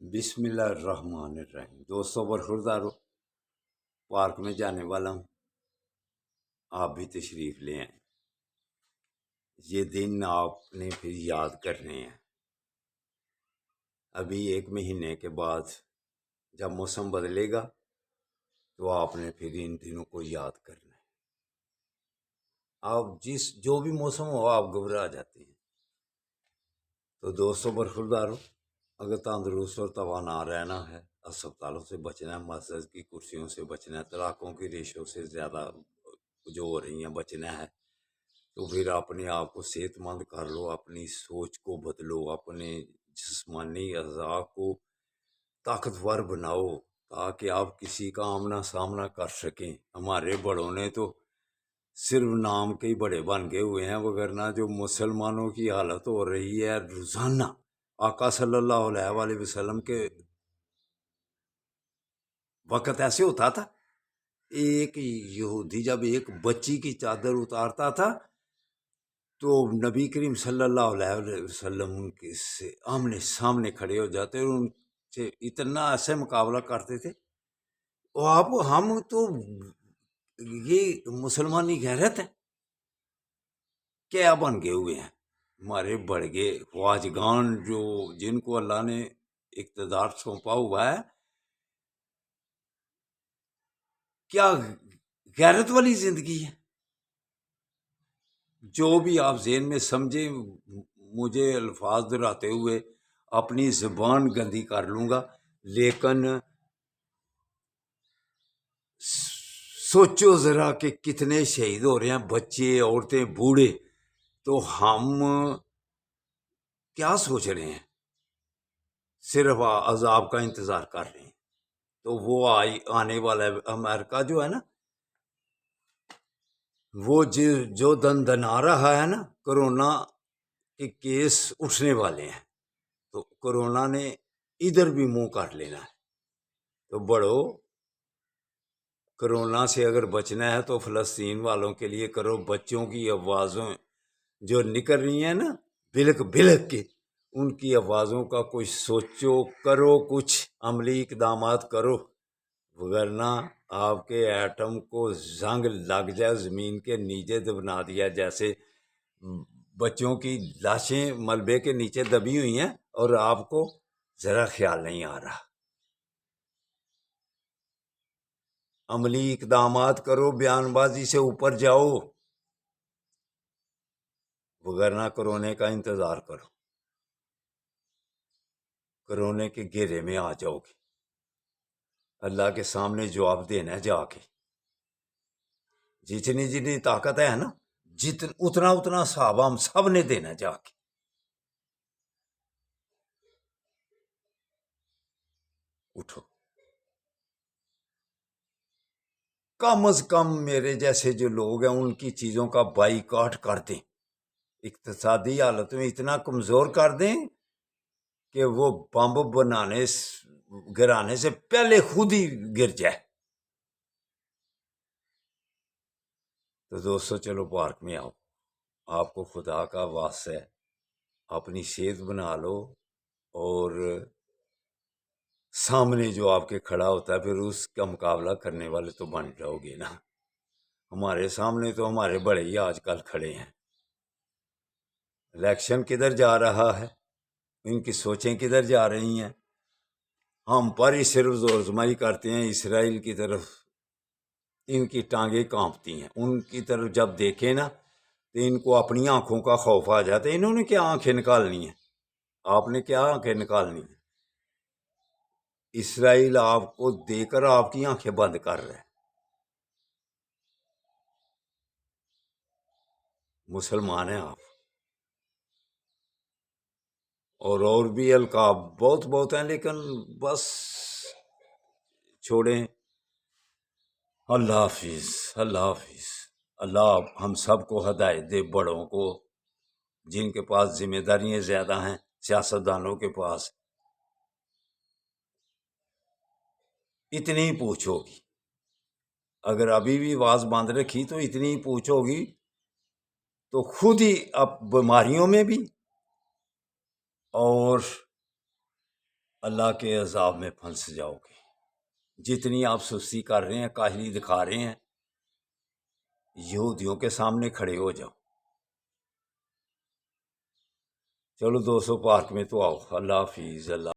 بسم اللہ الرحمن الرحیم۔ دوستوں برخوردارو، پارک میں جانے والا ہوں، آپ بھی تشریف لے آئیں۔ یہ دن آپ نے پھر یاد کرنے ہیں۔ ابھی 1 مہینے کے بعد جب موسم بدلے گا تو آپ نے پھر ان دنوں کو یاد کرنا ہے۔ آپ جو بھی موسم ہو آپ گھبرا جاتے ہیں۔ تو دوستوں برخوردارو، اگر تندرست اور توانا رہنا ہے، اسپتالوں سے بچنا ہے، مسجد کی کرسیوں سے بچنا ہے، طلاقوں کی ریشوں سے زیادہ جو ہو رہی ہیں بچنا ہے، تو پھر اپنے آپ کو صحت مند کر لو، اپنی سوچ کو بدلو، اپنے جسمانی اعضاء کو طاقتور بناؤ تاکہ آپ کسی کا آمنا سامنا کر سکیں۔ ہمارے بڑوں نے تو صرف نام کے ہی بڑے بن گئے ہوئے ہیں، وگرنہ جو مسلمانوں کی حالت ہو رہی ہے روزانہ، آقا صلی اللہ علیہ وآلہ وسلم کے وقت ایسے ہوتا تھا، ایک یہودی جب ایک بچی کی چادر اتارتا تھا تو نبی کریم صلی اللہ علیہ وسلم ان کے سے آمنے سامنے کھڑے ہو جاتے اور ان سے اتنا ایسے مقابلہ کرتے تھے۔ اور ہم تو یہ مسلمانی غیرت ہے کیا بن گئے ہوئے ہیں؟ ہمارے بڑھ گئے خواجگان جو جن کو اللہ نے اقتدار سونپا ہوا ہے، کیا غیرت والی زندگی ہے؟ جو بھی آپ ذہن میں سمجھیں، مجھے الفاظ دہراتے ہوئے اپنی زبان گندی کر لوں گا، لیکن سوچو ذرا کہ کتنے شہید ہو رہے ہیں، بچے، عورتیں، بوڑھے، تو ہم کیا سوچ رہے ہیں؟ صرف عذاب کا انتظار کر رہے ہیں۔ تو وہ آنے والا ہے امریکہ جو ہے نا، وہ جو دندنا رہا ہے نا، کرونا کے کیس اٹھنے والے ہیں، تو کرونا نے ادھر بھی منہ کر لینا ہے۔ تو بڑھو، کرونا سے اگر بچنا ہے تو فلسطین والوں کے لیے کرو، بچوں کی آوازوں جو نکل رہی ہیں نا بلک بلک کے، ان کی آوازوں کا کچھ سوچو، کرو، کچھ عملی اقدامات کرو، وگرنہ آپ کے ایٹم کو زنگ لگ جائے، زمین کے نیچے دبنا دیا، جیسے بچوں کی لاشیں ملبے کے نیچے دبی ہوئی ہیں اور آپ کو ذرا خیال نہیں آ رہا۔ عملی اقدامات کرو، بیان بازی سے اوپر جاؤ، وگرنہ کرونے کا انتظار کرو، کرونے کے گھیرے میں آ جاؤ گے، اللہ کے سامنے جواب دینا جا کے۔ جتنی جتنی طاقت ہے نا، اتنا حساب ہم سب نے دینا جا کے۔ اٹھو، کم از کم میرے جیسے جو لوگ ہیں ان کی چیزوں کا بائی کاٹ کر دیں، اقتصادی حالت میں اتنا کمزور کر دیں کہ وہ بمب گرانے سے پہلے خود ہی گر جائے۔ تو دوستو چلو پارک میں آؤ، آپ کو خدا کا واسطہ ہے، اپنی صحت بنا لو، اور سامنے جو آپ کے کھڑا ہوتا ہے پھر اس کا مقابلہ کرنے والے تو بن جاؤ گے نا۔ ہمارے سامنے تو ہمارے بڑے ہی آج کل کھڑے ہیں۔ الیکشن کدھر جا رہا ہے، ان کی سوچیں کدھر جا رہی ہیں، ہم پر ہی صرف زور زمائی کرتے ہیں۔ اسرائیل کی طرف ان کی ٹانگیں کانپتی ہیں، ان کی طرف جب دیکھیں نا تو ان کو اپنی آنکھوں کا خوف آ جاتا ہے۔ انہوں نے کیا آنکھیں نکالنی ہیں؟ آپ نے کیا آنکھیں نکالنی ہیں؟ اسرائیل آپ کو دے کر آپ کی آنکھیں بند کر رہے ہیں۔ مسلمان ہیں آپ، اور بھی القاب بہت ہیں، لیکن بس چھوڑیں۔ اللہ حافظ، اللہ حافظ۔ اللہ ہم سب کو ہدایت دے، بڑوں کو جن کے پاس ذمہ داریاں زیادہ ہیں، سیاستدانوں کے پاس اتنی پوچھو گی، اگر ابھی بھی آواز باندھ رکھی تو اتنی پوچھو گی تو خود ہی اب بیماریوں میں بھی اور اللہ کے عذاب میں پھنس جاؤ گے۔ جتنی آپ سستی کر رہے ہیں، کاہلی دکھا رہے ہیں، یہودیوں کے سامنے کھڑے ہو جاؤ۔ چلو 200 پارک میں تو آؤ۔ اللہ حافظ۔ اللہ